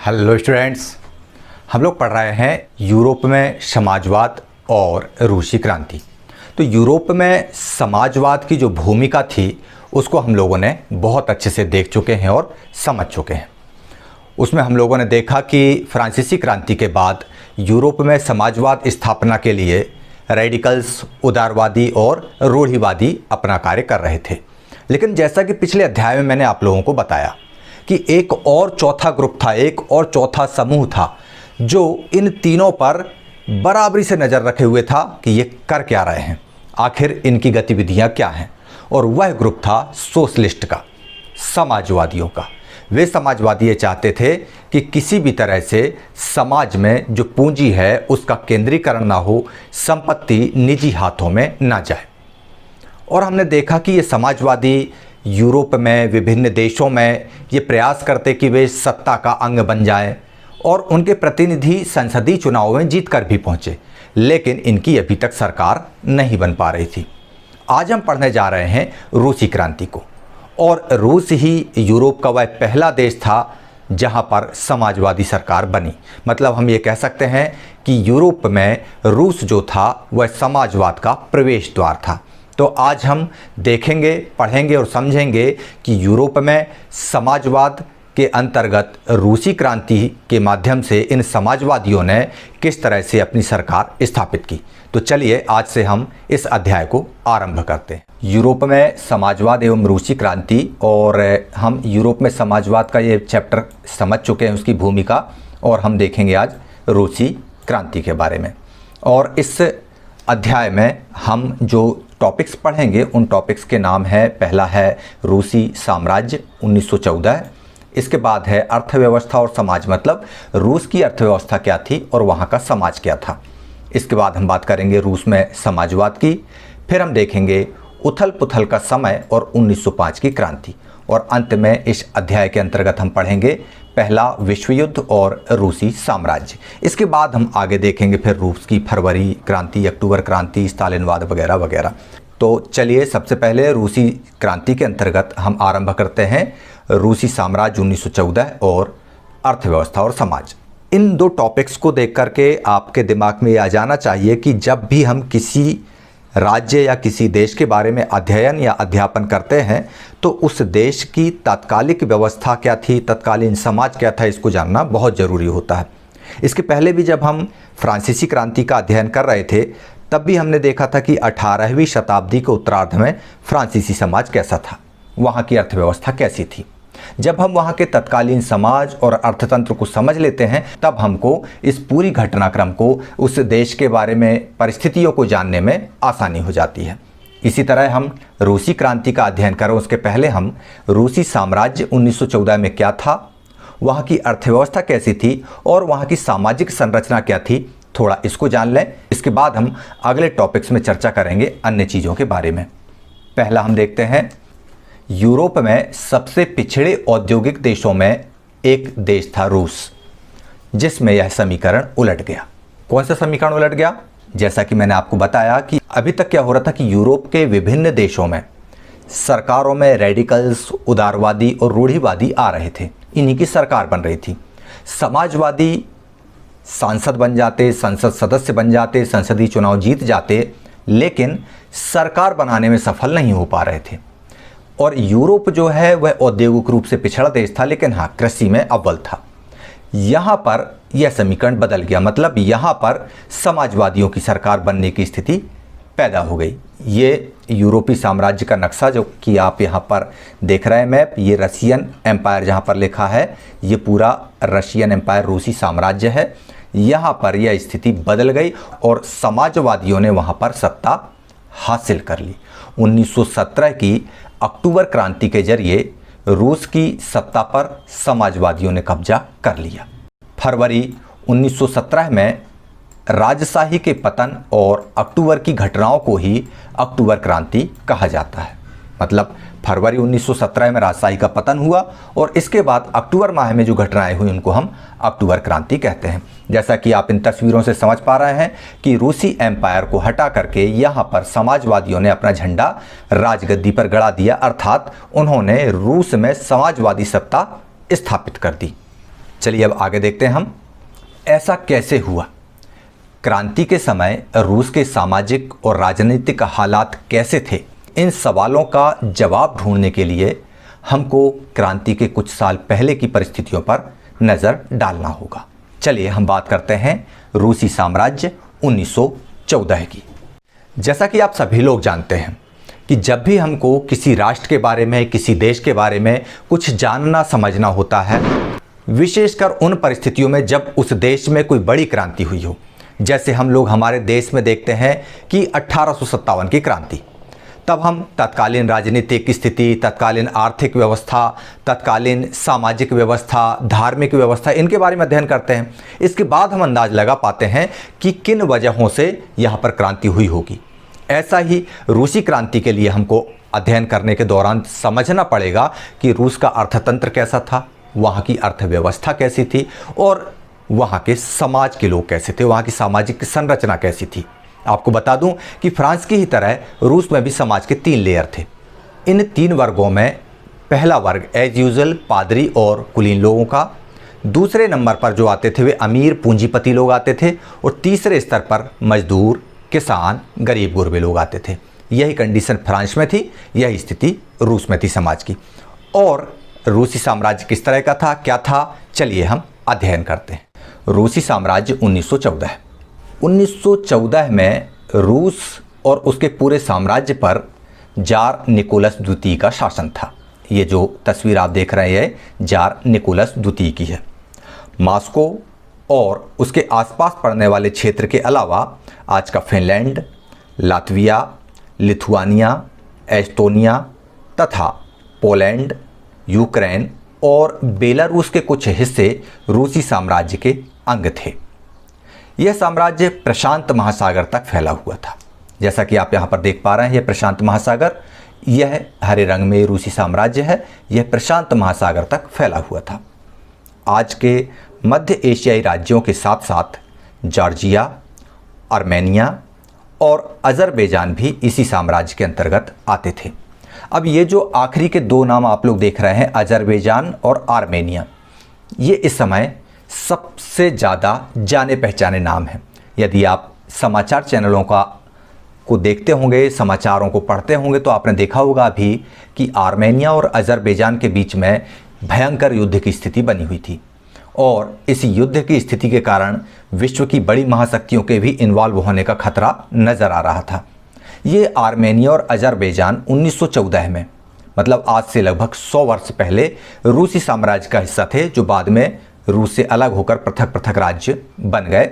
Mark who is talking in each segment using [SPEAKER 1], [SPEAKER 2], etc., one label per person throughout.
[SPEAKER 1] Hello students, हम लोग पढ़ रहे हैं यूरोप में समाजवाद और रूसी क्रांति। तो यूरोप में समाजवाद की जो भूमिका थी उसको हम लोगों ने बहुत अच्छे से देख चुके हैं और समझ चुके हैं। उसमें हम लोगों ने देखा कि फ्रांसीसी क्रांति के बाद यूरोप में समाजवाद स्थापना के लिए रेडिकल्स, उदारवादी और रूढ़िवादी अपना कार्य कर रहे थे। लेकिन जैसा कि पिछले अध्याय में मैंने आप लोगों को बताया कि एक और चौथा ग्रुप था, एक और चौथा समूह था जो इन तीनों पर बराबरी से नज़र रखे हुए था कि ये कर क्या रहे हैं, आखिर इनकी गतिविधियां क्या हैं। और वह ग्रुप था सोशलिस्ट का, समाजवादियों का। वे समाजवादी ये चाहते थे कि किसी भी तरह से समाज में जो पूंजी है उसका केंद्रीकरण ना हो, संपत्ति निजी हाथों में ना जाए। और हमने देखा कि ये समाजवादी यूरोप में विभिन्न देशों में ये प्रयास करते कि वे सत्ता का अंग बन जाएं और उनके प्रतिनिधि संसदीय चुनावों में जीत कर भी पहुंचे, लेकिन इनकी अभी तक सरकार नहीं बन पा रही थी। आज हम पढ़ने जा रहे हैं रूसी क्रांति को, और रूस ही यूरोप का वह पहला देश था जहां पर समाजवादी सरकार बनी। मतलब हम ये कह सकते हैं कि यूरोप में रूस जो था वह समाजवाद का प्रवेश द्वार था। तो आज हम देखेंगे, पढ़ेंगे और समझेंगे कि यूरोप में समाजवाद के अंतर्गत रूसी क्रांति के माध्यम से इन समाजवादियों ने किस तरह से अपनी सरकार स्थापित की। तो चलिए आज से हम इस अध्याय को आरंभ करते हैं। यूरोप में समाजवाद एवं रूसी क्रांति, और हम यूरोप में समाजवाद का ये चैप्टर समझ चुके हैं, उसकी भूमिका, और हम देखेंगे आज रूसी क्रांति के बारे में। और इस अध्याय में हम जो टॉपिक्स पढ़ेंगे उन टॉपिक्स के नाम है, पहला है रूसी साम्राज्य 1914, इसके बाद है अर्थव्यवस्था और समाज, मतलब रूस की अर्थव्यवस्था क्या थी और वहाँ का समाज क्या था। इसके बाद हम बात करेंगे रूस में समाजवाद की, फिर हम देखेंगे उथल पुथल का समय और 1905 की क्रांति, और अंत में इस अध्याय के अंतर्गत हम पढ़ेंगे पहला विश्व युद्ध और रूसी साम्राज्य। इसके बाद हम आगे देखेंगे फिर रूस की फरवरी क्रांति, अक्टूबर क्रांति, स्टालिनवाद वगैरह वगैरह। तो चलिए सबसे पहले रूसी क्रांति के अंतर्गत हम आरंभ करते हैं रूसी साम्राज्य 1914 और अर्थव्यवस्था और समाज। इन दो टॉपिक्स को देख करके आपके दिमाग में ये आ जाना चाहिए कि जब भी हम किसी राज्य या किसी देश के बारे में अध्ययन या अध्यापन करते हैं तो उस देश की तात्कालिक व्यवस्था क्या थी, तत्कालीन समाज क्या था, इसको जानना बहुत ज़रूरी होता है। इसके पहले भी जब हम फ्रांसीसी क्रांति का अध्ययन कर रहे थे तब भी हमने देखा था कि 18वीं शताब्दी के उत्तरार्ध में फ्रांसीसी समाज कैसा था, वहाँ की अर्थव्यवस्था कैसी थी। जब हम वहाँ के तत्कालीन समाज और अर्थतंत्र को समझ लेते हैं तब हमको इस पूरी घटनाक्रम को, उस देश के बारे में परिस्थितियों को जानने में आसानी हो जाती है। इसी तरह हम रूसी क्रांति का अध्ययन करें उसके पहले हम रूसी साम्राज्य 1914 में क्या था, वहाँ की अर्थव्यवस्था कैसी थी और वहाँ की सामाजिक संरचना क्या थी, थोड़ा इसको जान लें। इसके बाद हम अगले टॉपिक्स में चर्चा करेंगे अन्य चीज़ों के बारे में। पहला हम देखते हैं यूरोप में सबसे पिछड़े औद्योगिक देशों में एक देश था रूस, जिसमें यह समीकरण उलट गया। कौन सा समीकरण उलट गया? जैसा कि मैंने आपको बताया कि अभी तक क्या हो रहा था कि यूरोप के विभिन्न देशों में सरकारों में रेडिकल्स, उदारवादी और रूढ़िवादी आ रहे थे, इन्हीं की सरकार बन रही थी। समाजवादी सांसद बन जाते, संसद सदस्य बन जाते, संसदीय चुनाव जीत जाते, लेकिन सरकार बनाने में सफल नहीं हो पा रहे थे। और यूरोप जो है वह औद्योगिक रूप से पिछड़ा देश था, लेकिन हाँ कृषि में अव्वल था। यहाँ पर यह समीकरण बदल गया, मतलब यहाँ पर समाजवादियों की सरकार बनने की स्थिति पैदा हो गई। ये यूरोपी साम्राज्य का नक्शा जो कि आप यहाँ पर देख रहे हैं मैप, ये रशियन एम्पायर जहाँ पर लिखा है, ये पूरा रशियन एम्पायर रूसी साम्राज्य है। यहाँ पर यह स्थिति बदल गई और समाजवादियों ने वहाँ पर सत्ता हासिल कर ली। 1917 की अक्टूबर क्रांति के जरिए रूस की सत्ता पर समाजवादियों ने कब्जा कर लिया। फरवरी 1917 में राजशाही के पतन और अक्टूबर की घटनाओं को ही अक्टूबर क्रांति कहा जाता है। मतलब फरवरी 1917 में राजशाही का पतन हुआ और इसके बाद अक्टूबर माह में जो घटनाएं हुई उनको हम अक्टूबर क्रांति कहते हैं। जैसा कि आप इन तस्वीरों से समझ पा रहे हैं कि रूसी एम्पायर को हटा करके यहाँ पर समाजवादियों ने अपना झंडा राजगद्दी पर गड़ा दिया, अर्थात उन्होंने रूस में समाजवादी सत्ता स्थापित कर दी। चलिए अब आगे देखते हैं हम, ऐसा कैसे हुआ। क्रांति के समय रूस के सामाजिक और राजनीतिक हालात कैसे थे, इन सवालों का जवाब ढूंढने के लिए हमको क्रांति के कुछ साल पहले की परिस्थितियों पर नज़र डालना होगा। चलिए हम बात करते हैं रूसी साम्राज्य 1914 की। जैसा कि आप सभी लोग जानते हैं कि जब भी हमको किसी राष्ट्र के बारे में, किसी देश के बारे में कुछ जानना समझना होता है, विशेषकर उन परिस्थितियों में जब उस देश में कोई बड़ी क्रांति हुई हो, जैसे हम लोग हमारे देश में देखते हैं कि 1857 की क्रांति, तब हम तत्कालीन राजनीतिक स्थिति, तत्कालीन आर्थिक व्यवस्था, तत्कालीन सामाजिक व्यवस्था, धार्मिक व्यवस्था, इनके बारे में अध्ययन करते हैं। इसके बाद हम अंदाज लगा पाते हैं कि किन वजहों से यहाँ पर क्रांति हुई होगी। ऐसा ही रूसी क्रांति के लिए हमको अध्ययन करने के दौरान समझना पड़ेगा कि रूस का अर्थतंत्र कैसा था, वहाँ की अर्थव्यवस्था कैसी थी और वहाँ के समाज के लोग कैसे थे, वहाँ की सामाजिक संरचना कैसी थी। आपको बता दूं कि फ्रांस की ही तरह रूस में भी समाज के 3 लेयर थे। इन 3 वर्गों में पहला वर्ग एज यूजुअल पादरी और कुलीन लोगों का, दूसरे नंबर पर जो आते थे वे अमीर पूंजीपति लोग आते थे और तीसरे स्तर पर मजदूर, किसान, गरीब गुरबे लोग आते थे। यही कंडीशन फ्रांस में थी, यही स्थिति रूस में थी समाज की। और रूसी साम्राज्य किस तरह का था, क्या था, चलिए हम अध्ययन करते हैं। रूसी साम्राज्य 1914 में रूस और उसके पूरे साम्राज्य पर जार निकोलस द्वितीय का शासन था। ये जो तस्वीर आप देख रहे हैं जार निकोलस द्वितीय की है। मॉस्को और उसके आसपास पड़ने वाले क्षेत्र के अलावा आज का फिनलैंड, लातविया, लिथुआनिया, एस्टोनिया तथा पोलैंड, यूक्रेन और बेलारूस के कुछ हिस्से रूसी साम्राज्य के अंग थे। यह साम्राज्य प्रशांत महासागर तक फैला हुआ था। जैसा कि आप यहाँ पर देख पा रहे हैं, यह प्रशांत महासागर, यह हरे रंग में रूसी साम्राज्य है, यह प्रशांत महासागर तक फैला हुआ था। आज के मध्य एशियाई राज्यों के साथ साथ जॉर्जिया, आर्मेनिया और अज़रबैजान भी इसी साम्राज्य के अंतर्गत आते थे। अब ये जो आखिरी के 2 नाम आप लोग देख रहे हैं, अज़रबैजान और आर्मेनिया, ये इस समय सबसे ज़्यादा जाने पहचाने नाम हैं। यदि आप समाचार चैनलों को देखते होंगे, समाचारों को पढ़ते होंगे, तो आपने देखा होगा अभी कि आर्मेनिया और अज़रबैजान के बीच में भयंकर युद्ध की स्थिति बनी हुई थी और इस युद्ध की स्थिति के कारण विश्व की बड़ी महाशक्तियों के भी इन्वॉल्व होने का खतरा नज़र आ रहा था। ये आर्मेनिया और अज़रबैजान 1914 में, मतलब आज से लगभग 100 वर्ष पहले रूसी साम्राज्य का हिस्सा थे, जो बाद में रूस से अलग होकर पृथक पृथक राज्य बन गए।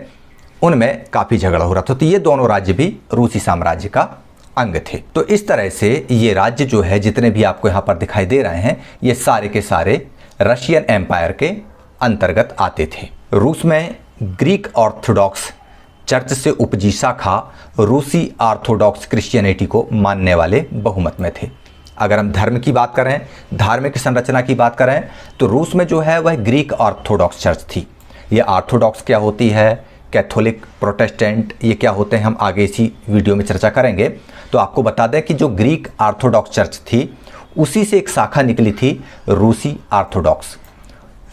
[SPEAKER 1] उनमें काफ़ी झगड़ा हो रहा था, तो ये दोनों राज्य भी रूसी साम्राज्य का अंग थे। तो इस तरह से ये राज्य जो है, जितने भी आपको यहाँ पर दिखाई दे रहे हैं, ये सारे के सारे रशियन एम्पायर के अंतर्गत आते थे। रूस में ग्रीक ऑर्थोडॉक्स चर्च से उपजी शाखा रूसी ऑर्थोडॉक्स क्रिश्चियनिटी को मानने वाले बहुमत में थे। अगर हम धर्म की बात करें, धार्मिक संरचना की बात करें, तो रूस में जो है वह ग्रीक ऑर्थोडॉक्स चर्च थी। ये ऑर्थोडॉक्स क्या होती है, कैथोलिक, प्रोटेस्टेंट, ये क्या होते हैं, हम आगे इसी वीडियो में चर्चा करेंगे। तो आपको बता दें कि जो ग्रीक ऑर्थोडॉक्स चर्च थी, उसी से एक शाखा निकली थी रूसी ऑर्थोडॉक्स।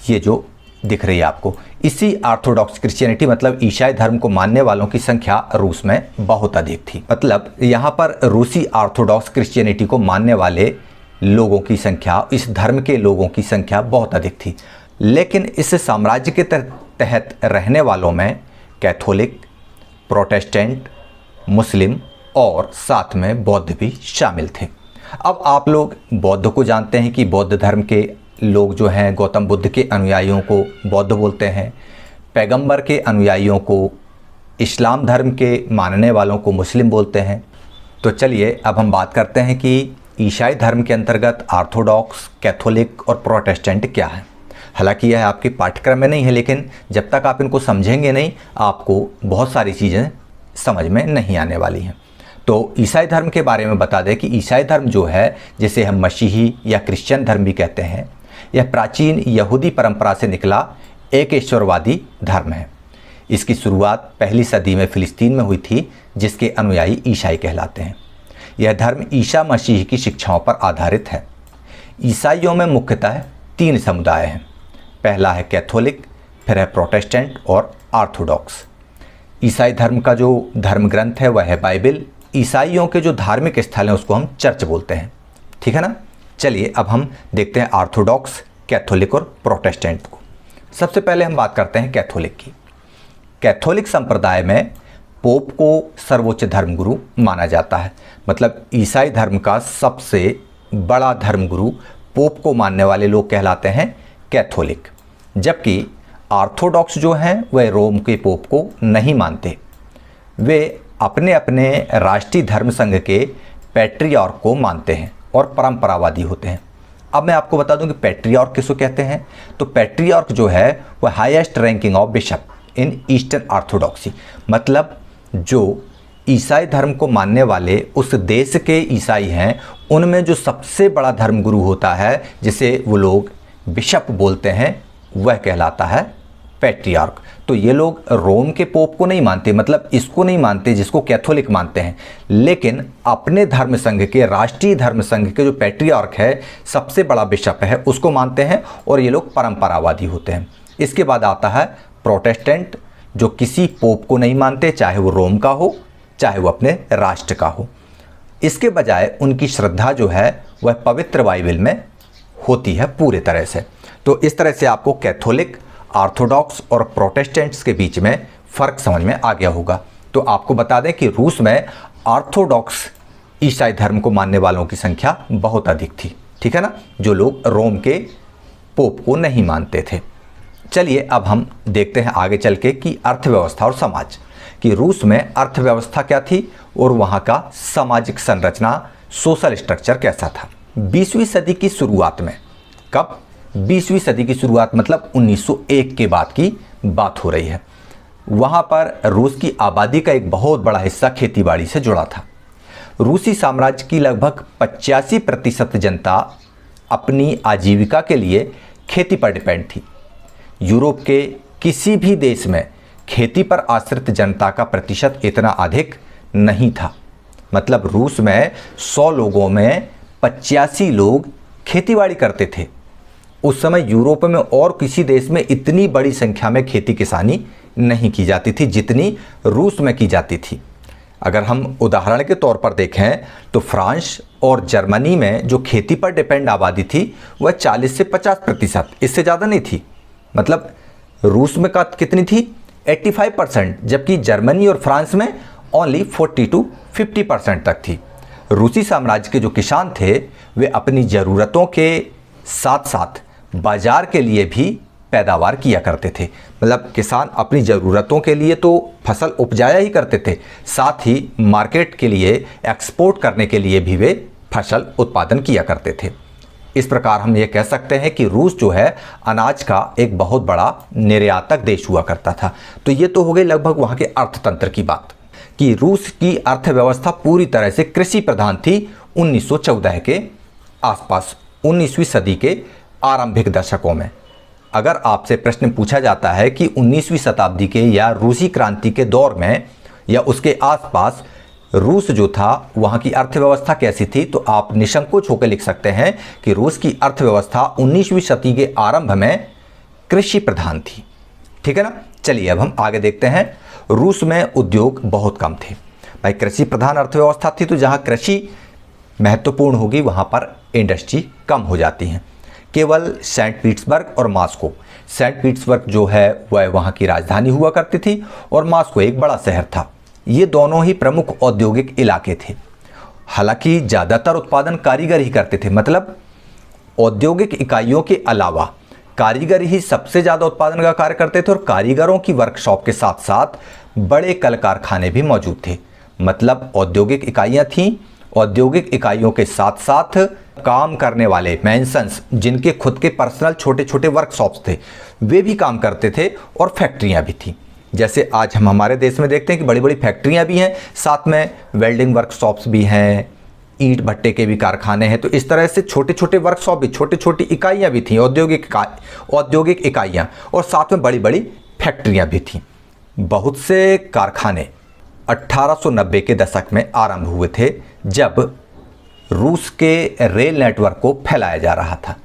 [SPEAKER 1] ये जो दिख रही है आपको, इसी ऑर्थोडॉक्स क्रिश्चियनिटी, मतलब ईसाई धर्म को मानने वालों की संख्या रूस में बहुत अधिक थी। मतलब यहाँ पर रूसी ऑर्थोडॉक्स क्रिश्चियनिटी को मानने वाले लोगों की संख्या, इस धर्म के लोगों की संख्या बहुत अधिक थी। लेकिन इस साम्राज्य के तहत रहने वालों में कैथोलिक, प्रोटेस्टेंट, मुस्लिम और साथ में बौद्ध भी शामिल थे। अब आप लोग बौद्ध को जानते हैं कि बौद्ध धर्म के लोग जो हैं गौतम बुद्ध के अनुयायियों को बौद्ध बोलते हैं, पैगंबर के अनुयायियों को, इस्लाम धर्म के मानने वालों को मुस्लिम बोलते हैं। तो चलिए अब हम बात करते हैं कि ईसाई धर्म के अंतर्गत ऑर्थोडॉक्स, कैथोलिक और प्रोटेस्टेंट क्या है। हालांकि यह आपके पाठ्यक्रम में नहीं है, लेकिन जब तक आप इनको समझेंगे नहीं, आपको बहुत सारी चीज़ें समझ में नहीं आने वाली हैं। तो ईसाई धर्म के बारे में बता दें कि ईसाई धर्म जो है, जिसे हम मसीही या क्रिश्चियन धर्म भी कहते हैं, यह प्राचीन यहूदी परंपरा से निकला एक ईश्वरवादी धर्म है। इसकी शुरुआत पहली सदी में फ़िलिस्तीन में हुई थी, जिसके अनुयायी ईसाई कहलाते हैं। यह धर्म ईसा मसीह की शिक्षाओं पर आधारित है। ईसाइयों में मुख्यतः 3 समुदाय हैं। पहला है कैथोलिक, फिर है प्रोटेस्टेंट और ऑर्थोडॉक्स। ईसाई धर्म का जो धर्म ग्रंथ है वह है बाइबल। ईसाइयों के जो धार्मिक स्थल हैं उसको हम चर्च बोलते हैं, ठीक है ना। चलिए अब हम देखते हैं ऑर्थोडॉक्स, कैथोलिक और प्रोटेस्टेंट को। सबसे पहले हम बात करते हैं कैथोलिक की। कैथोलिक संप्रदाय में पोप को सर्वोच्च धर्मगुरु माना जाता है। मतलब ईसाई धर्म का सबसे बड़ा धर्मगुरु पोप को मानने वाले लोग कहलाते हैं कैथोलिक। जबकि ऑर्थोडॉक्स जो हैं वह रोम के पोप को नहीं मानते, वे अपने अपने राष्ट्रीय धर्म संघ के पैट्रियार्क को मानते हैं और परंपरावादी होते हैं। अब मैं आपको बता दूं कि पैट्रियार्क किसको कहते हैं। तो पैट्रियार्क जो है वह highest ranking of bishop in eastern orthodoxy. मतलब जो ईसाई धर्म को मानने वाले उस देश के ईसाई हैं उनमें जो सबसे बड़ा धर्मगुरु होता है, जिसे वो लोग बिशप बोलते हैं, वह कहलाता है पैट्रियार्क। तो ये लोग रोम के पोप को नहीं मानते, मतलब इसको नहीं मानते जिसको कैथोलिक मानते हैं, लेकिन अपने धर्म संघ के, राष्ट्रीय धर्म संघ के जो पैट्रियार्क है, सबसे बड़ा बिशप है, उसको मानते हैं और ये लोग परंपरावादी होते हैं। इसके बाद आता है प्रोटेस्टेंट, जो किसी पोप को नहीं मानते, चाहे वो रोम का हो चाहे वो अपने राष्ट्र का हो। इसके बजाय उनकी श्रद्धा जो है वह पवित्र बाइबल में होती है पूरे तरह से। तो इस तरह से आपको कैथोलिक, ऑर्थोडॉक्स और प्रोटेस्टेंट्स के बीच में फ़र्क समझ में आ गया होगा। तो आपको बता दें कि रूस में ऑर्थोडॉक्स ईसाई धर्म को मानने वालों की संख्या बहुत अधिक थी, ठीक है ना, जो लोग रोम के पोप को नहीं मानते थे। चलिए अब हम देखते हैं आगे चल के कि अर्थव्यवस्था और समाज, कि रूस में अर्थव्यवस्था क्या थी और वहाँ का सामाजिक संरचना, सोशल स्ट्रक्चर कैसा था 20वीं सदी की शुरुआत में। कब? 20वीं सदी की शुरुआत, मतलब 1901 के बाद की बात हो रही है। वहाँ पर रूस की आबादी का एक बहुत बड़ा हिस्सा खेतीबाड़ी से जुड़ा था। रूसी साम्राज्य की लगभग 85% जनता अपनी आजीविका के लिए खेती पर डिपेंड थी। यूरोप के किसी भी देश में खेती पर आश्रित जनता का प्रतिशत इतना अधिक नहीं था। मतलब रूस में 100 लोगों में 85 लोग खेतीबाड़ी करते थे। उस समय यूरोप में और किसी देश में इतनी बड़ी संख्या में खेती किसानी नहीं की जाती थी जितनी रूस में की जाती थी। अगर हम उदाहरण के तौर पर देखें तो फ्रांस और जर्मनी में जो खेती पर डिपेंड आबादी थी वह 40 से 50%, इससे ज़्यादा नहीं थी। मतलब रूस में का कितनी थी? 85%, जबकि जर्मनी और फ्रांस में ओनली 40 to 50% तक थी। रूसी साम्राज्य के जो किसान थे वे अपनी ज़रूरतों के साथ साथ बाजार के लिए भी पैदावार किया करते थे। मतलब किसान अपनी ज़रूरतों के लिए तो फसल उपजाया ही करते थे, साथ ही मार्केट के लिए, एक्सपोर्ट करने के लिए भी वे फसल उत्पादन किया करते थे। इस प्रकार हम ये कह सकते हैं कि रूस जो है अनाज का एक बहुत बड़ा निर्यातक देश हुआ करता था। तो ये तो हो गई लगभग वहाँ के अर्थतंत्र की बात, कि रूस की अर्थव्यवस्था पूरी तरह से कृषि प्रधान थी 1914 के आसपास, 19वीं सदी के आरंभिक दशकों में। अगर आपसे प्रश्न पूछा जाता है कि 19वीं शताब्दी के या रूसी क्रांति के दौर में या उसके आसपास रूस जो था वहाँ की अर्थव्यवस्था कैसी थी, तो आप निसंकोच होकर लिख सकते हैं कि रूस की अर्थव्यवस्था 19वीं सदी के आरंभ में कृषि प्रधान थी, ठीक है ना। चलिए अब हम आगे देखते हैं। रूस में उद्योग बहुत कम थे। भाई कृषि प्रधान अर्थव्यवस्था थी, तो जहाँ कृषि महत्वपूर्ण होगी वहाँ पर इंडस्ट्री कम हो जाती हैं। केवल सेंट पीटर्सबर्ग और मॉस्को, सेंट पीटर्सबर्ग जो है वह वहाँ की राजधानी हुआ करती थी और मॉस्को एक बड़ा शहर था। ये दोनों ही प्रमुख औद्योगिक इलाके थे। हालांकि ज़्यादातर उत्पादन कारीगर ही करते थे। मतलब औद्योगिक इकाइयों के अलावा कारीगर ही सबसे ज़्यादा उत्पादन का कार्य करते थे और कारीगरों की वर्कशॉप के साथ साथ बड़े कल कारखाने भी मौजूद थे। मतलब औद्योगिक इकाइयाँ थीं, औद्योगिक इकाइयों के साथ साथ काम करने वाले मैंसन्स, जिनके खुद के पर्सनल छोटे छोटे वर्कशॉप्स थे, वे भी काम करते थे और फैक्ट्रियाँ भी थीं। जैसे आज हम हमारे देश में देखते हैं कि बड़ी बड़ी फैक्ट्रियाँ भी हैं, साथ में वेल्डिंग वर्कशॉप्स भी हैं, ईंट भट्टे के भी कारखाने हैं। तो इस तरह से छोटे छोटे वर्कशॉप भी, छोटी छोटी इकाइयाँ भी थीं, औद्योगिक इकाइयाँ, और साथ में बड़ी बड़ी फैक्ट्रियाँ भी थीं। बहुत से कारखाने 1890 के दशक में आरंभ हुए थे, जब रूस के रेल नेटवर्क को फैलाया जा रहा था।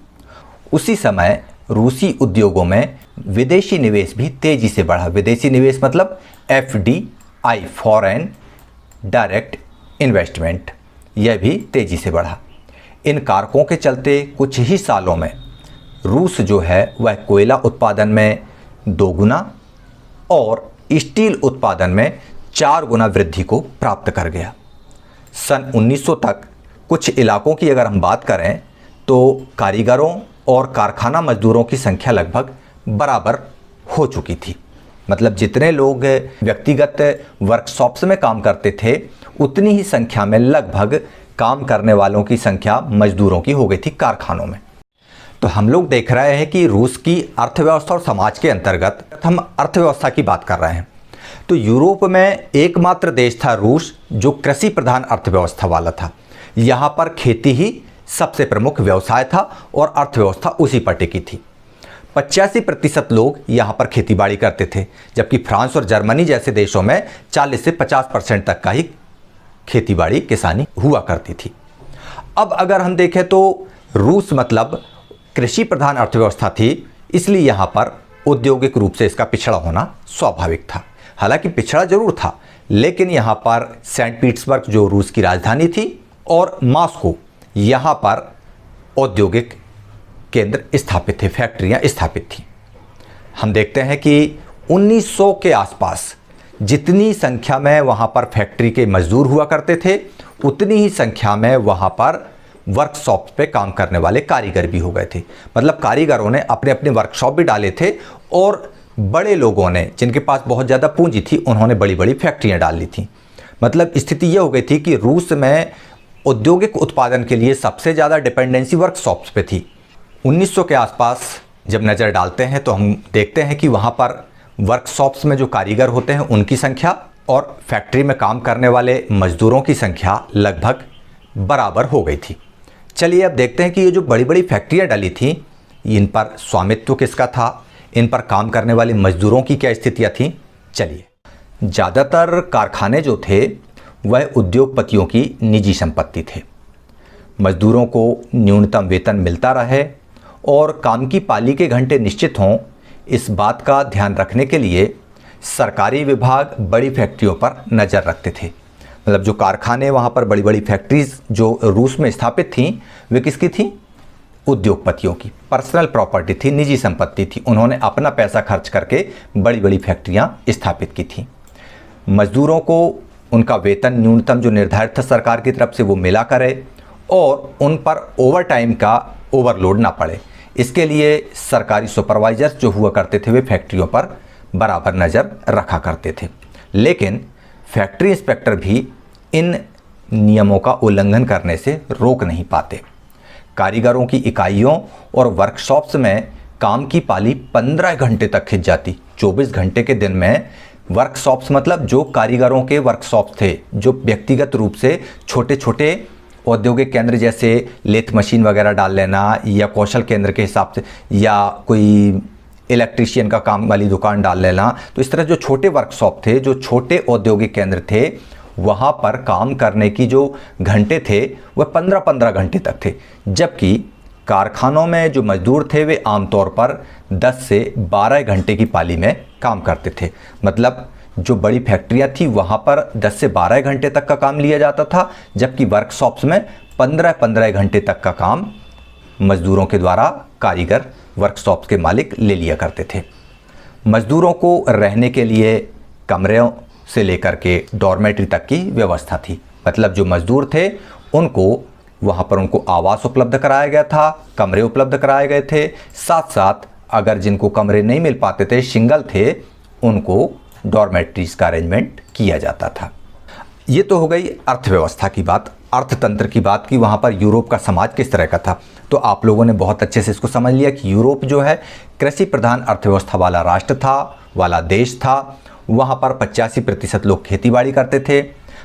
[SPEAKER 1] उसी समय रूसी उद्योगों में विदेशी निवेश भी तेजी से बढ़ा। विदेशी निवेश मतलब FDI, फॉरेन डायरेक्ट इन्वेस्टमेंट, यह भी तेजी से बढ़ा। इन कारकों के चलते कुछ ही सालों में रूस जो है वह कोयला उत्पादन में 2 गुना और स्टील उत्पादन में 4 गुना वृद्धि को प्राप्त कर गया। सन 1900 तक कुछ इलाकों की अगर हम बात करें तो कारीगरों और कारखाना मजदूरों की संख्या लगभग बराबर हो चुकी थी। मतलब जितने लोग व्यक्तिगत वर्कशॉप्स में काम करते थे उतनी ही संख्या में लगभग काम करने वालों की संख्या मजदूरों की हो गई थी कारखानों में। तो हम लोग देख रहे हैं कि रूस की अर्थव्यवस्था और समाज के अंतर्गत हम अर्थव्यवस्था की बात कर रहे हैं। तो यूरोप में एकमात्र देश था रूस जो कृषि प्रधान अर्थव्यवस्था वाला था। यहाँ पर खेती ही सबसे प्रमुख व्यवसाय था और अर्थव्यवस्था उसी पर टिकी थी। 85% लोग यहाँ पर खेतीबाड़ी करते थे, जबकि फ्रांस और जर्मनी जैसे देशों में 40 से 50% तक का ही खेतीबाड़ी किसानी हुआ करती थी। अब अगर हम देखें तो रूस मतलब कृषि प्रधान अर्थव्यवस्था थी, इसलिए यहाँ पर औद्योगिक रूप से इसका पिछड़ा होना स्वाभाविक था। हालांकि पिछड़ा जरूर था, लेकिन यहाँ पर सेंट पीटर्सबर्ग जो रूस की राजधानी थी और मॉस्को, यहाँ पर औद्योगिक केंद्र स्थापित थे, फैक्ट्रियाँ स्थापित थीं। हम देखते हैं कि 1900 के आसपास जितनी संख्या में वहाँ पर फैक्ट्री के मजदूर हुआ करते थे उतनी ही संख्या में वहाँ पर वर्कशॉप पे काम करने वाले कारीगर भी हो गए थे। मतलब कारीगरों ने अपने अपने वर्कशॉप भी डाले थे और बड़े लोगों ने जिनके पास बहुत ज़्यादा पूंजी थी उन्होंने बड़ी बड़ी फैक्ट्रियाँ डाल ली थी। मतलब स्थिति यह हो गई थी कि रूस में औद्योगिक उत्पादन के लिए सबसे ज़्यादा डिपेंडेंसी वर्कशॉप्स पे थी। 1900 के आसपास जब नज़र डालते हैं तो हम देखते हैं कि वहाँ पर वर्कशॉप्स में जो कारीगर होते हैं उनकी संख्या और फैक्ट्री में काम करने वाले मजदूरों की संख्या लगभग बराबर हो गई थी। चलिए अब देखते हैं कि ये जो बड़ी बड़ी फैक्ट्रियाँ डली थी इन पर स्वामित्व किसका था, इन पर काम करने वाले मजदूरों की क्या स्थितियाँ थीं। चलिए, ज़्यादातर कारखाने जो थे वह उद्योगपतियों की निजी संपत्ति थे। मजदूरों को न्यूनतम वेतन मिलता रहे और काम की पाली के घंटे निश्चित हों, इस बात का ध्यान रखने के लिए सरकारी विभाग बड़ी फैक्ट्रियों पर नज़र रखते थे। मतलब जो कारखाने वहाँ पर बड़ी बड़ी फैक्ट्रीज जो रूस में स्थापित थीं वे किसकी थीं? उद्योगपतियों की पर्सनल प्रॉपर्टी थी, निजी संपत्ति थी। उन्होंने अपना पैसा खर्च करके बड़ी बड़ी फैक्ट्रियाँ स्थापित की थीं। मजदूरों को उनका वेतन न्यूनतम जो निर्धारित था सरकार की तरफ से वो मिला करे और उन पर ओवर टाइम का ओवरलोड ना पड़े। इसके लिए सरकारी सुपरवाइजर्स जो हुआ करते थे वे फैक्ट्रियों पर बराबर नज़र रखा करते थे। लेकिन फैक्ट्री इंस्पेक्टर भी इन नियमों का उल्लंघन करने से रोक नहीं पाते। कारीगरों की इकाइयों और वर्कशॉप्स में काम की पाली 15 घंटे तक खिंच जाती। 24 घंटे के दिन में वर्कशॉप्स मतलब जो कारीगरों के वर्कशॉप्स थे, जो व्यक्तिगत रूप से छोटे छोटे औद्योगिक केंद्र जैसे लेथ मशीन वगैरह डाल लेना या कौशल केंद्र के हिसाब से या कोई इलेक्ट्रीशियन का काम वाली दुकान डाल लेना, तो इस तरह जो छोटे वर्कशॉप थे, जो छोटे औद्योगिक केंद्र थे, वहाँ पर काम करने की जो घंटे थे वह 15-15 घंटे तक थे। जबकि कारखानों में जो मजदूर थे वे आमतौर पर 10 से 12 घंटे की पाली में काम करते थे। मतलब जो बड़ी फैक्ट्रियाँ थी वहाँ पर 10 से 12 घंटे तक का काम लिया जाता था, जबकि वर्कशॉप्स में 15-15 घंटे तक का काम मजदूरों के द्वारा कारीगर वर्कशॉप्स के मालिक ले लिया करते थे। मजदूरों को रहने के लिए कमरों से लेकर के डॉर्मेट्री तक की व्यवस्था थी। मतलब जो मजदूर थे उनको वहाँ पर उनको आवास उपलब्ध कराया गया था, कमरे उपलब्ध कराए गए थे। साथ साथ अगर जिनको कमरे नहीं मिल पाते थे, सिंगल थे, उनको डॉर्मेट्रीज का अरेंजमेंट किया जाता था। ये तो हो गई अर्थव्यवस्था की बात, अर्थतंत्र की बात कि वहाँ पर यूरोप का समाज किस तरह का था। तो आप लोगों ने बहुत अच्छे से इसको समझ लिया कि यूरोप जो है कृषि प्रधान अर्थव्यवस्था वाला राष्ट्र था, वाला देश था। वहाँ पर 85% लोग खेतीबाड़ी करते थे।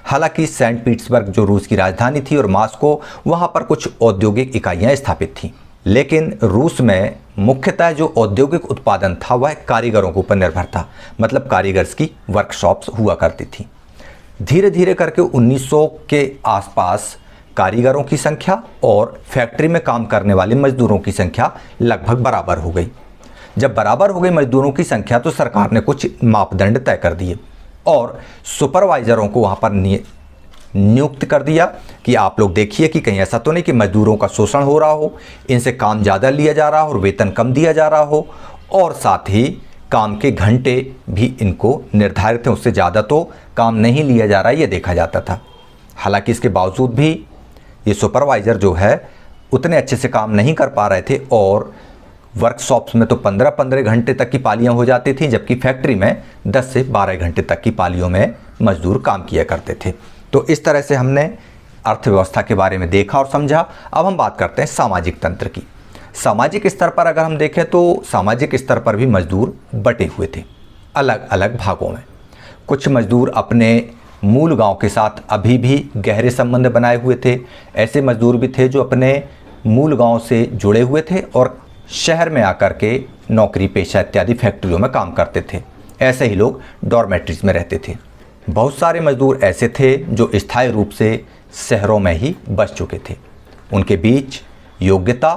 [SPEAKER 1] हालांकि सेंट पीटर्सबर्ग जो रूस की राजधानी थी और मॉस्को, वहाँ पर कुछ औद्योगिक इकाइयाँ स्थापित थीं। लेकिन रूस में मुख्यतः जो औद्योगिक उत्पादन था वह कारीगरों के ऊपर निर्भर था। मतलब कारीगर्स की वर्कशॉप्स हुआ करती थी। धीरे धीरे करके 1900 के आसपास कारीगरों की संख्या और फैक्ट्री में काम करने वाले मजदूरों की संख्या लगभग बराबर हो गई। जब बराबर हो गई मजदूरों की संख्या तो सरकार ने कुछ मापदंड तय कर दिए और सुपरवाइजरों को वहाँ पर नियुक्त कर दिया कि आप लोग देखिए कि कहीं ऐसा तो नहीं कि मजदूरों का शोषण हो रहा हो, इनसे काम ज़्यादा लिया जा रहा हो और वेतन कम दिया जा रहा हो, और साथ ही काम के घंटे भी इनको निर्धारित हैं, उससे ज़्यादा तो काम नहीं लिया जा रहा, ये देखा जाता था। हालांकि इसके बावजूद भी ये सुपरवाइज़र जो है उतने अच्छे से काम नहीं कर पा रहे थे और वर्कशॉप्स में तो 15-15 घंटे तक की पालियाँ हो जाती थी, जबकि फैक्ट्री में 10 से 12 घंटे तक की पालियों में मजदूर काम किया करते थे। तो इस तरह से हमने अर्थव्यवस्था के बारे में देखा और समझा। अब हम बात करते हैं सामाजिक तंत्र की। सामाजिक स्तर पर अगर हम देखें तो सामाजिक स्तर पर भी मजदूर बटे हुए थे अलग अलग भागों में। कुछ मजदूर अपने मूल गांव के साथ अभी भी गहरे संबंध बनाए हुए थे। ऐसे मजदूर भी थे जो अपने मूल गांव से जुड़े हुए थे और शहर में आकर के नौकरी पेशा इत्यादि फैक्ट्रियों में काम करते थे। ऐसे ही लोग डॉर्मेट्रीज में रहते थे। बहुत सारे मजदूर ऐसे थे जो स्थायी रूप से शहरों में ही बस चुके थे। उनके बीच योग्यता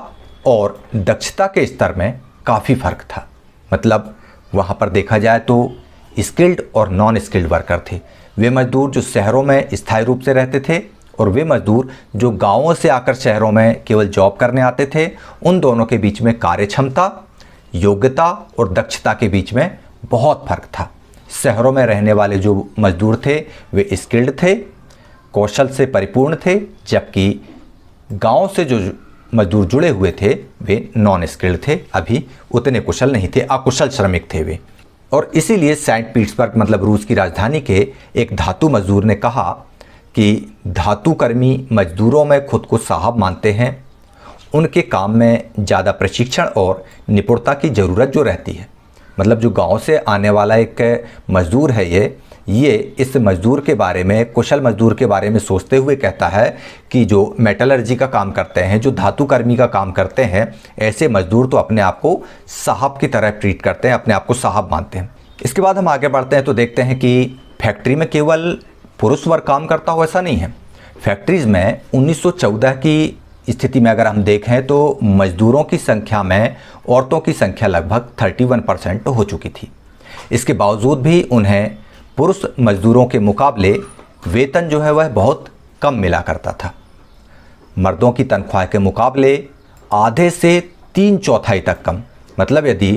[SPEAKER 1] और दक्षता के स्तर में काफ़ी फ़र्क था। मतलब वहाँ पर देखा जाए तो स्किल्ड और नॉन स्किल्ड वर्कर थे। वे मजदूर जो शहरों में स्थायी रूप से रहते थे और वे मजदूर जो गांवों से आकर शहरों में केवल जॉब करने आते थे, उन दोनों के बीच में कार्य क्षमता, योग्यता और दक्षता के बीच में बहुत फ़र्क था। शहरों में रहने वाले जो मजदूर थे वे स्किल्ड थे, कौशल से परिपूर्ण थे, जबकि गांव से जो मजदूर जुड़े हुए थे वे नॉन स्किल्ड थे, अभी उतने कुशल नहीं थे, अकुशल श्रमिक थे वे। और इसीलिए सेंट पीटर्सबर्ग मतलब रूस की राजधानी के एक धातु मजदूर ने कहा कि धातुकर्मी मजदूरों में खुद को साहब मानते हैं। उनके काम में ज़्यादा प्रशिक्षण और निपुणता की ज़रूरत जो रहती है। मतलब जो गांव से आने वाला एक मजदूर है ये इस मजदूर के बारे में, कुशल मजदूर के बारे में सोचते हुए कहता है कि जो मेटलर्जी का काम करते हैं, जो धातुकर्मी का काम करते हैं, ऐसे मजदूर तो अपने आप को साहब की तरह ट्रीट करते हैं, अपने आप को साहब मानते हैं। इसके बाद हम आगे बढ़ते हैं तो देखते हैं कि फैक्ट्री में केवल पुरुष वर्ग काम करता हो ऐसा नहीं है। फैक्ट्रीज़ में 1914 की स्थिति में अगर हम देखें तो मजदूरों की संख्या में औरतों की संख्या लगभग 31% हो चुकी थी। इसके बावजूद भी उन्हें पुरुष मजदूरों के मुकाबले वेतन जो है वह बहुत कम मिला करता था। मर्दों की तनख्वाह के मुकाबले आधे से 3/4 तक कम। मतलब यदि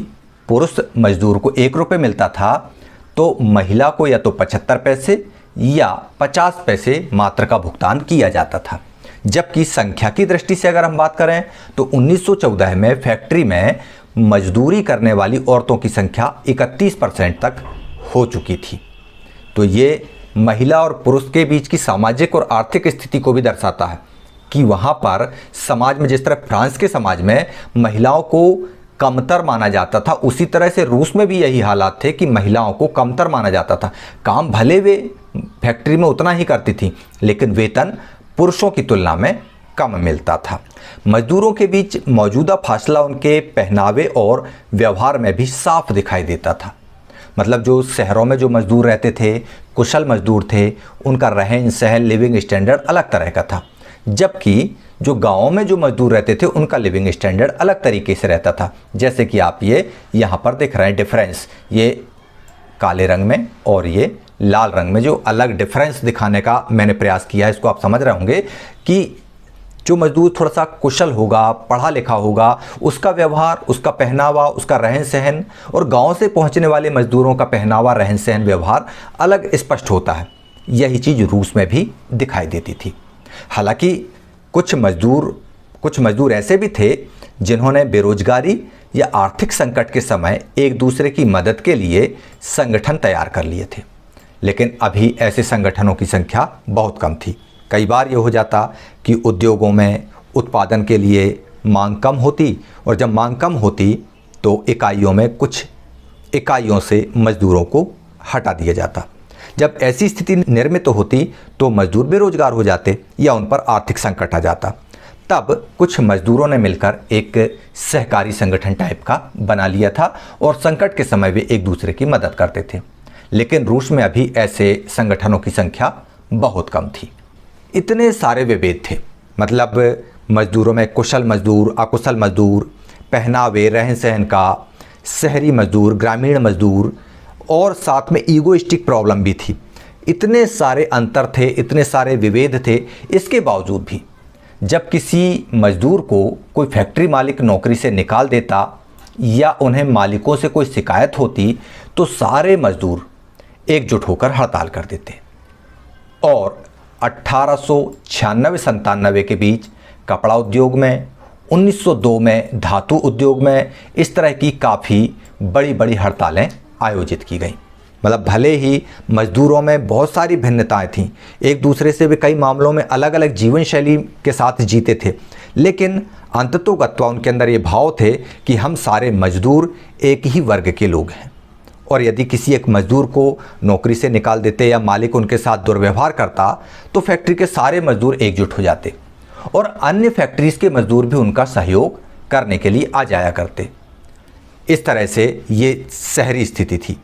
[SPEAKER 1] पुरुष मजदूर को 1 रुपये मिलता था तो महिला को या तो 75 पैसे या 50 पैसे मात्र का भुगतान किया जाता था। जबकि संख्या की दृष्टि से अगर हम बात करें तो 1914 में फैक्ट्री में मजदूरी करने वाली औरतों की संख्या 31% तक हो चुकी थी। तो ये महिला और पुरुष के बीच की सामाजिक और आर्थिक स्थिति को भी दर्शाता है कि वहाँ पर समाज में जिस तरह फ्रांस के समाज में महिलाओं को कमतर माना जाता था, उसी तरह से रूस में भी यही हालात थे कि महिलाओं को कमतर माना जाता था। काम भले वे फैक्ट्री में उतना ही करती थी लेकिन वेतन पुरुषों की तुलना में कम मिलता था। मजदूरों के बीच मौजूदा फासला उनके पहनावे और व्यवहार में भी साफ दिखाई देता था। मतलब जो शहरों में जो मजदूर रहते थे, कुशल मजदूर थे, उनका रहन सहन, लिविंग स्टैंडर्ड अलग तरह का था, जबकि जो गाँवों में जो मजदूर रहते थे उनका लिविंग स्टैंडर्ड अलग तरीके से रहता था। जैसे कि आप ये यहाँ पर देख रहे हैं डिफरेंस, ये काले रंग में और ये लाल रंग में जो अलग डिफरेंस दिखाने का मैंने प्रयास किया है, इसको आप समझ रहे होंगे कि जो मजदूर थोड़ा सा कुशल होगा, पढ़ा लिखा होगा, उसका व्यवहार, उसका पहनावा, उसका रहन सहन और गांव से पहुंचने वाले मजदूरों का पहनावा, रहन सहन, व्यवहार अलग स्पष्ट होता है। यही चीज़ रूस में भी दिखाई देती थी। हालांकि कुछ मजदूर ऐसे भी थे जिन्होंने बेरोजगारी या आर्थिक संकट के समय एक दूसरे की मदद के लिए संगठन तैयार कर लिए थे, लेकिन अभी ऐसे संगठनों की संख्या बहुत कम थी। कई बार ये हो जाता कि उद्योगों में उत्पादन के लिए मांग कम होती और जब मांग कम होती तो इकाइयों में कुछ इकाइयों से मजदूरों को हटा दिया जाता। जब ऐसी स्थिति निर्मित होती तो मजदूर बेरोजगार हो जाते या उन पर आर्थिक संकट आ जाता। तब कुछ मजदूरों ने मिलकर एक सहकारी संगठन टाइप का बना लिया था और संकट के समय वे एक दूसरे की मदद करते थे। लेकिन रूस में अभी ऐसे संगठनों की संख्या बहुत कम थी। इतने सारे विभेद थे, मतलब मजदूरों में कुशल मजदूर, अकुशल मजदूर, पहनावे, रहन सहन का, शहरी मजदूर, ग्रामीण मजदूर, और साथ में ईगोइस्टिक प्रॉब्लम भी थी। इतने सारे अंतर थे, इतने सारे विभेद थे। इसके बावजूद भी जब किसी मजदूर को कोई फैक्ट्री मालिक नौकरी से निकाल देता या उन्हें मालिकों से कोई शिकायत होती तो सारे मजदूर एकजुट होकर हड़ताल कर देते। और 1896-97 के बीच कपड़ा उद्योग में, 1902 में धातु उद्योग में इस तरह की काफ़ी बड़ी बड़ी हड़तालें आयोजित की गईं। मतलब भले ही मजदूरों में बहुत सारी भिन्नताएं थीं, एक दूसरे से भी कई मामलों में अलग अलग जीवन शैली के साथ जीते थे, लेकिन अंततोगत्वा उनके अंदर ये भाव थे कि हम सारे मजदूर एक ही वर्ग के लोग हैं। और यदि किसी एक मजदूर को नौकरी से निकाल देते या मालिक उनके साथ दुर्व्यवहार करता तो फैक्ट्री के सारे मजदूर एकजुट हो जाते और अन्य फैक्ट्रीज के मजदूर भी उनका सहयोग करने के लिए आ जाया करते। इस तरह से ये शहरी स्थिति थी।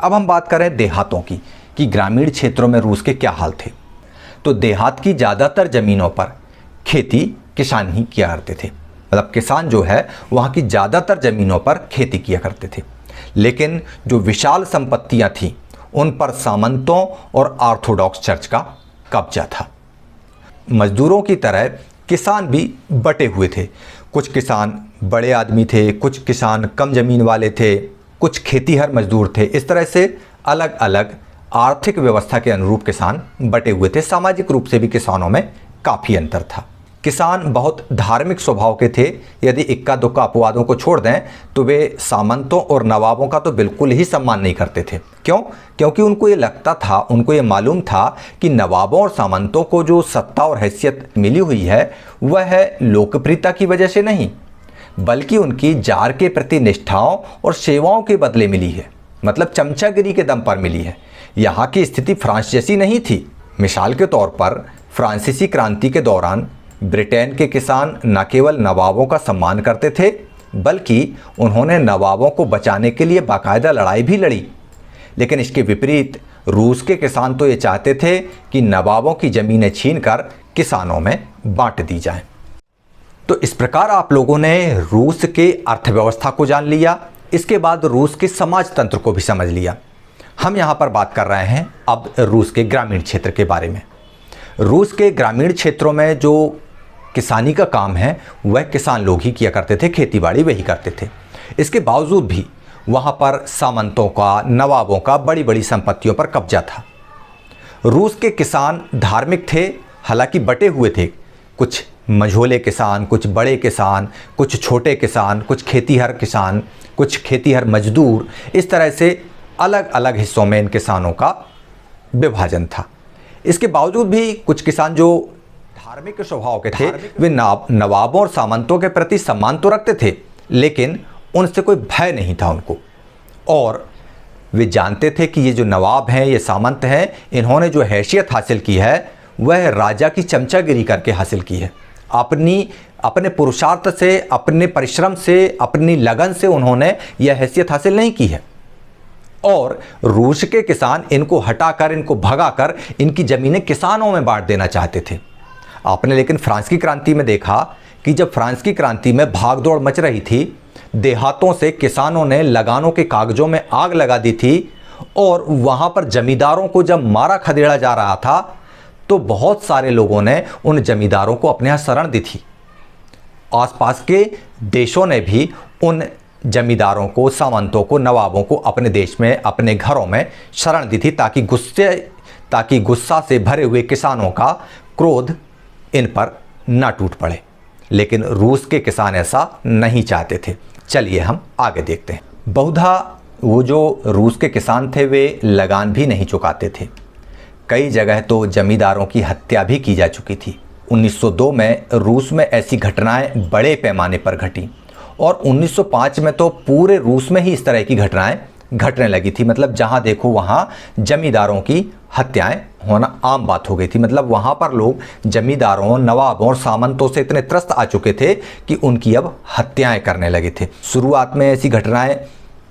[SPEAKER 1] अब हम बात करें देहातों की कि ग्रामीण क्षेत्रों में रूस के क्या हाल थे। तो देहात की ज़्यादातर ज़मीनों पर खेती किसान ही किया करते थे। मतलब किसान जो है वहाँ की ज़्यादातर ज़मीनों पर खेती किया करते थे, लेकिन जो विशाल संपत्तियाँ थीं उन पर सामंतों और ऑर्थोडॉक्स चर्च का कब्जा था। मजदूरों की तरह किसान भी बटे हुए थे। कुछ किसान बड़े आदमी थे, कुछ किसान कम ज़मीन वाले थे, कुछ खेतीहर मजदूर थे। इस तरह से अलग अलग आर्थिक व्यवस्था के अनुरूप किसान बटे हुए थे। सामाजिक रूप से भी किसानों में काफ़ी अंतर था। किसान बहुत धार्मिक स्वभाव के थे। यदि इक्का दुक्का अपवादों को छोड़ दें तो वे सामंतों और नवाबों का तो बिल्कुल ही सम्मान नहीं करते थे। क्यों? क्योंकि उनको ये लगता था, उनको ये मालूम था कि नवाबों और सामंतों को जो सत्ता और हैसियत मिली हुई है वह लोकप्रियता की वजह से नहीं, बल्कि उनकी जार के प्रति निष्ठाओं और सेवाओं के बदले मिली है। मतलब चमचागिरी के दम पर मिली है। यहाँ की स्थिति फ्रांस जैसी नहीं थी। मिसाल के तौर पर फ्रांसीसी क्रांति के दौरान ब्रिटेन के किसान न केवल नवाबों का सम्मान करते थे, बल्कि उन्होंने नवाबों को बचाने के लिए बाकायदा लड़ाई भी लड़ी। लेकिन इसके विपरीत रूस के किसान तो ये चाहते थे कि नवाबों की ज़मीनें छीनकर किसानों में बांट दी जाएं। तो इस प्रकार आप लोगों ने रूस के अर्थव्यवस्था को जान लिया। इसके बाद रूस के समाज तंत्र को भी समझ लिया। हम यहाँ पर बात कर रहे हैं अब रूस के ग्रामीण क्षेत्र के बारे में। रूस के ग्रामीण क्षेत्रों में जो किसानी का काम है वह किसान लोग ही किया करते थे, खेतीबाड़ी वही करते थे। इसके बावजूद भी वहाँ पर सामंतों का, नवाबों का बड़ी बड़ी संपत्तियों पर कब्जा था। रूस के किसान धार्मिक थे, हालांकि बटे हुए थे। कुछ मझोले किसान, कुछ बड़े किसान, कुछ छोटे किसान, कुछ खेतीहर किसान, कुछ खेतीहर मजदूर। इस तरह से अलग अलग हिस्सों में इन किसानों का विभाजन था। इसके बावजूद भी कुछ किसान जो धार्मिक स्वभाव के थे वे नवाबों और सामंतों के प्रति सम्मान तो रखते थे, लेकिन उनसे कोई भय नहीं था उनको। और वे जानते थे कि ये जो नवाब हैं, ये सामंत हैं, इन्होंने जो हैसियत हासिल की है वह राजा की चमचागिरी करके हासिल की है। अपने पुरुषार्थ से, अपने परिश्रम से, अपनी लगन से उन्होंने यह हैसियत हासिल नहीं की है। और रूस के किसान इनको हटाकर, इनको भगाकर इनकी ज़मीनें किसानों में बांट देना चाहते थे। आपने लेकिन फ्रांस की क्रांति में देखा कि जब फ्रांस की क्रांति में भागदौड़ मच रही थी, देहातों से किसानों ने लगानों के कागजों में आग लगा दी थी और वहाँ पर जमींदारों को जब मारा खदेड़ा जा रहा था तो बहुत सारे लोगों ने उन जमींदारों को अपने यहाँ शरण दी थी। आसपास के देशों ने भी उन जमींदारों को, सामंतों को, नवाबों को अपने देश में, अपने घरों में शरण दी थी ताकि गुस्सा से भरे हुए किसानों का क्रोध इन पर न टूट पड़े। लेकिन रूस के किसान ऐसा नहीं चाहते थे। चलिए हम आगे देखते हैं। बहुधा वो जो रूस के किसान थे वे लगान भी नहीं चुकाते थे। कई जगह तो जमींदारों की हत्या भी की जा चुकी थी। 1902 में रूस में ऐसी घटनाएं बड़े पैमाने पर घटी और 1905 में तो पूरे रूस में ही इस तरह की घटनाएं घटने लगी थी। मतलब जहां देखो वहां जमींदारों की हत्याएं होना आम बात हो गई थी। मतलब वहां पर लोग जमींदारों, नवाबों और सामंतों से इतने त्रस्त आ चुके थे कि उनकी अब हत्याएं करने लगे थे। शुरुआत में ऐसी घटनाएं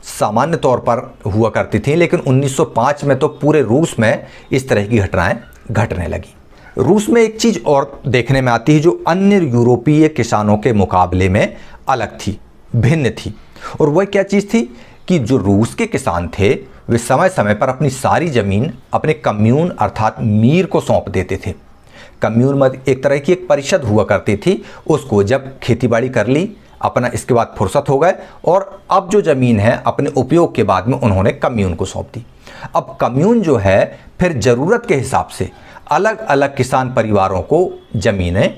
[SPEAKER 1] सामान्य तौर पर हुआ करती थी, लेकिन 1905 में तो पूरे रूस में इस तरह की घटनाएं घटने लगी। रूस में एक चीज़ और देखने में आती है जो अन्य यूरोपीय किसानों के मुकाबले में अलग थी, भिन्न थी। और वह क्या चीज़ थी कि जो रूस के किसान थे वे समय समय पर अपनी सारी ज़मीन अपने कम्यून अर्थात मीर को सौंप देते थे। कम्यून में एक तरह की एक परिषद हुआ करती थी, उसको जब खेतीबाड़ी कर ली अपना, इसके बाद फुर्सत हो गए और अब जो ज़मीन है अपने उपयोग के बाद में उन्होंने कम्यून को सौंप दी। अब कम्यून जो है फिर ज़रूरत के हिसाब से अलग अलग किसान परिवारों को ज़मीनें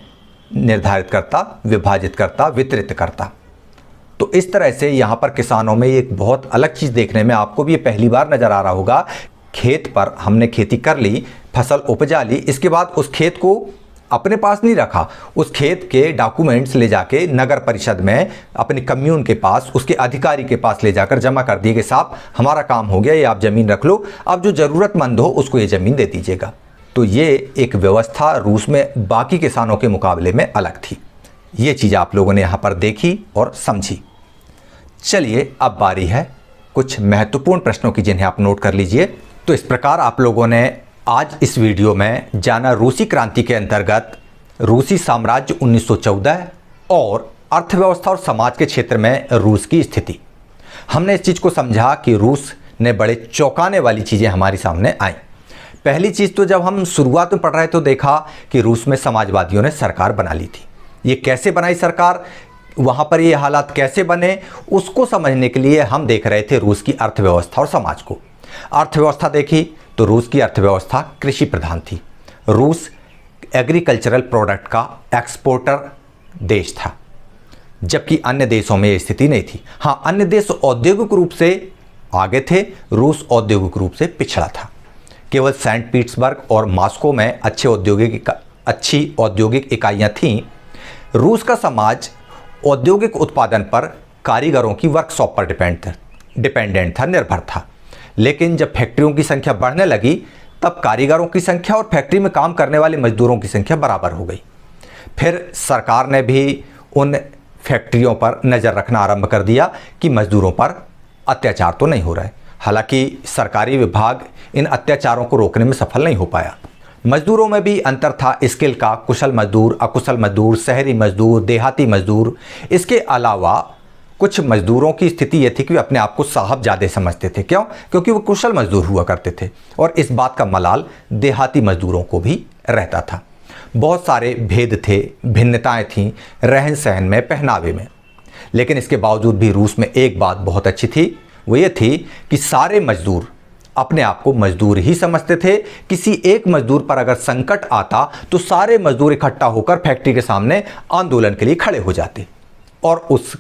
[SPEAKER 1] निर्धारित करता, विभाजित करता, वितरित करता। तो इस तरह से यहाँ पर किसानों में एक बहुत अलग चीज़ देखने में आपको भी ये पहली बार नज़र आ रहा होगा। खेत पर हमने खेती कर ली, फसल उपजा ली, इसके बाद उस खेत को अपने पास नहीं रखा, उस खेत के डॉक्यूमेंट्स ले जाके नगर परिषद में अपने कम्यून के पास, उसके अधिकारी के पास ले जाकर जमा कर दिए कि साहब हमारा काम हो गया, ये आप ज़मीन रख लो, अब जो ज़रूरतमंद हो उसको ये ज़मीन दे दीजिएगा। तो ये एक व्यवस्था रूस में बाकी किसानों के मुकाबले में अलग थी। ये चीज़ आप लोगों ने यहाँ पर देखी और समझी। चलिए अब बारी है कुछ महत्वपूर्ण प्रश्नों की, जिन्हें आप नोट कर लीजिए। तो इस प्रकार आप लोगों ने आज इस वीडियो में जाना रूसी क्रांति के अंतर्गत रूसी साम्राज्य 1914 और अर्थव्यवस्था और समाज के क्षेत्र में रूस की स्थिति। हमने इस चीज़ को समझा कि रूस ने बड़े चौंकाने वाली चीज़ें हमारे सामने आई। पहली चीज़ तो जब हम शुरुआत में पढ़ रहे तो देखा कि रूस में समाजवादियों ने सरकार बना ली थी। ये कैसे बनाई सरकार, वहाँ पर ये हालात कैसे बने, उसको समझने के लिए हम देख रहे थे रूस की अर्थव्यवस्था और समाज को। अर्थव्यवस्था देखी तो रूस की अर्थव्यवस्था कृषि प्रधान थी। रूस एग्रीकल्चरल प्रोडक्ट का एक्सपोर्टर देश था, जबकि अन्य देशों में ये स्थिति नहीं थी। हाँ, अन्य देश औद्योगिक रूप से आगे थे, रूस औद्योगिक रूप से पिछड़ा था। केवल सेंट पीटर्सबर्ग और मॉस्को में अच्छी औद्योगिक इकाइयाँ थीं। रूस का समाज औद्योगिक उत्पादन पर कारीगरों की वर्कशॉप पर डिपेंडेंट था, निर्भर था। लेकिन जब फैक्ट्रियों की संख्या बढ़ने लगी तब कारीगरों की संख्या और फैक्ट्री में काम करने वाले मजदूरों की संख्या बराबर हो गई। फिर सरकार ने भी उन फैक्ट्रियों पर नज़र रखना आरंभ कर दिया कि मजदूरों पर अत्याचार तो नहीं हो रहा है। हालांकि सरकारी विभाग इन अत्याचारों को रोकने में सफल नहीं हो पाया। मजदूरों में भी अंतर था, स्किल का, कुशल मजदूर, अकुशल मजदूर, शहरी मजदूर, देहाती मजदूर। इसके अलावा कुछ मजदूरों की स्थिति ये थी कि वे अपने आप को साहब ज़्यादा समझते थे। क्यों? क्योंकि वो कुशल मजदूर हुआ करते थे और इस बात का मलाल देहाती मजदूरों को भी रहता था। बहुत सारे भेद थे, भिन्नताएं थीं रहन सहन में, पहनावे में। लेकिन इसके बावजूद भी रूस में एक बात बहुत अच्छी थी, वो ये थी कि सारे मजदूर अपने आप को मजदूर ही समझते थे। किसी एक मजदूर पर अगर संकट आता तो सारे मजदूर इकट्ठा होकर फैक्ट्री के सामने आंदोलन के लिए खड़े हो जाते और उस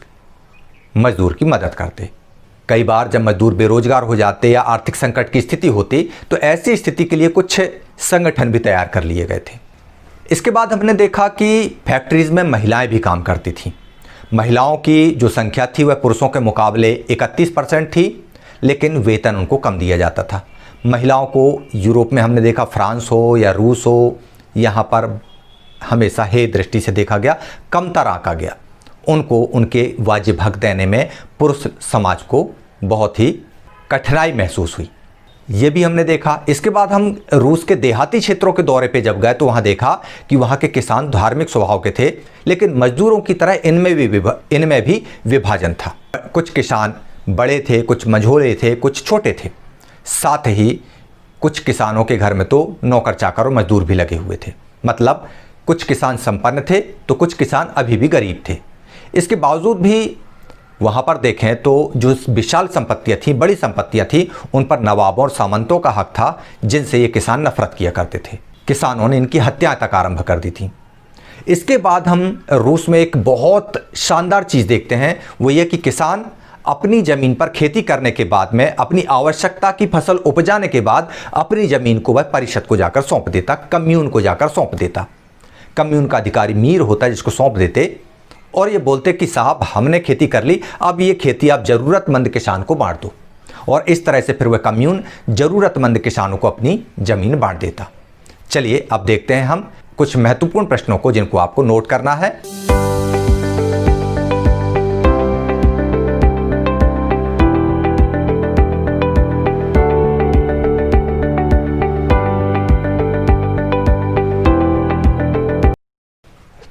[SPEAKER 1] मजदूर की मदद करते। कई बार जब मजदूर बेरोजगार हो जाते या आर्थिक संकट की स्थिति होती तो ऐसी स्थिति के लिए कुछ संगठन भी तैयार कर लिए गए थे। इसके बाद हमने देखा कि फैक्ट्रीज में महिलाएं भी काम करती थीं। महिलाओं की जो संख्या थी वह पुरुषों के मुकाबले 31% थी, लेकिन वेतन उनको कम दिया जाता था। महिलाओं को यूरोप में हमने देखा, फ्रांस हो या रूस हो, यहाँ पर हमेशा हे दृष्टि से देखा गया, कमतर आंका गया। उनको उनके वाजिब हक देने में पुरुष समाज को बहुत ही कठिनाई महसूस हुई, ये भी हमने देखा। इसके बाद हम रूस के देहाती क्षेत्रों के दौरे पे जब गए तो वहाँ देखा कि वहाँ के किसान धार्मिक स्वभाव के थे, लेकिन मजदूरों की तरह इनमें भी विभाजन था। कुछ किसान बड़े थे, कुछ मझोले थे, कुछ छोटे थे। साथ ही कुछ किसानों के घर में तो नौकर चाकर और मजदूर भी लगे हुए थे। मतलब कुछ किसान संपन्न थे तो कुछ किसान अभी भी गरीब थे। इसके बावजूद भी वहाँ पर देखें तो जो विशाल संपत्तियाँ थीं, बड़ी संपत्तियाँ थीं, उन पर नवाबों और सामंतों का हक था, जिनसे ये किसान नफरत किया करते थे। किसानों ने इनकी हत्याएं तक आरंभ कर दी थी। इसके बाद हम रूस में एक बहुत शानदार चीज़ देखते हैं, वो ये कि किसान अपनी ज़मीन पर खेती करने के बाद में, अपनी आवश्यकता की फसल उपजाने के बाद अपनी ज़मीन को वह परिषद को जाकर सौंप देता, कम्यून को जाकर सौंप देता। कम्यून का अधिकारी मीर होता, जिसको सौंप देते और ये बोलते कि साहब हमने खेती कर ली, अब ये खेती आप ज़रूरतमंद किसान को बांट दो। और इस तरह से फिर वह कम्यून ज़रूरतमंद किसानों को अपनी ज़मीन बांट देता। चलिए अब देखते हैं हम कुछ महत्वपूर्ण प्रश्नों को, जिनको आपको नोट करना है।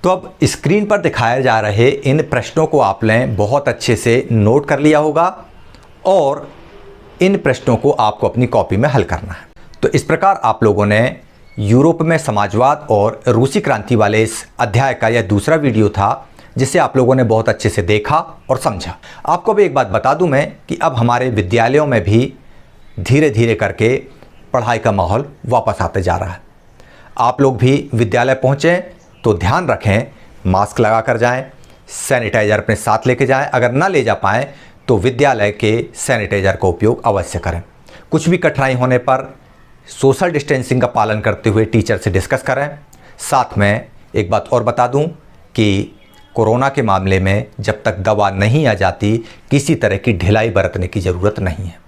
[SPEAKER 1] तो अब स्क्रीन पर दिखाए जा रहे इन प्रश्नों को आपने बहुत अच्छे से नोट कर लिया होगा और इन प्रश्नों को आपको अपनी कॉपी में हल करना है। तो इस प्रकार आप लोगों ने यूरोप में समाजवाद और रूसी क्रांति वाले इस अध्याय का यह दूसरा वीडियो था जिसे आप लोगों ने बहुत अच्छे से देखा और समझा। आपको भी एक बात बता दूं मैं कि अब हमारे विद्यालयों में भी धीरे धीरे करके पढ़ाई का माहौल वापस आते जा रहा है। आप लोग भी विद्यालय पहुँचें तो ध्यान रखें, मास्क लगा कर जाएँ, सैनिटाइज़र अपने साथ लेके जाएँ, अगर ना ले जा पाएँ तो विद्यालय के सैनिटाइज़र का उपयोग अवश्य करें। कुछ भी कठिनाई होने पर सोशल डिस्टेंसिंग का पालन करते हुए टीचर से डिस्कस करें। साथ में एक बात और बता दूं कि कोरोना के मामले में जब तक दवा नहीं आ जाती किसी तरह की ढिलाई बरतने की ज़रूरत नहीं है।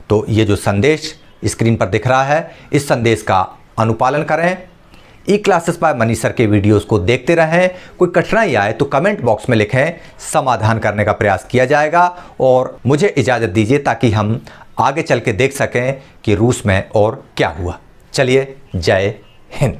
[SPEAKER 1] तो ये जो संदेश स्क्रीन पर दिख रहा है, इस संदेश का अनुपालन करें। ई क्लासेस बाय मनीष सर के वीडियोस को देखते रहें। कोई कठिनाई आए तो कमेंट बॉक्स में लिखें, समाधान करने का प्रयास किया जाएगा। और मुझे इजाज़त दीजिए ताकि हम आगे चल के देख सकें कि रूस में और क्या हुआ। चलिए, जय हिंद।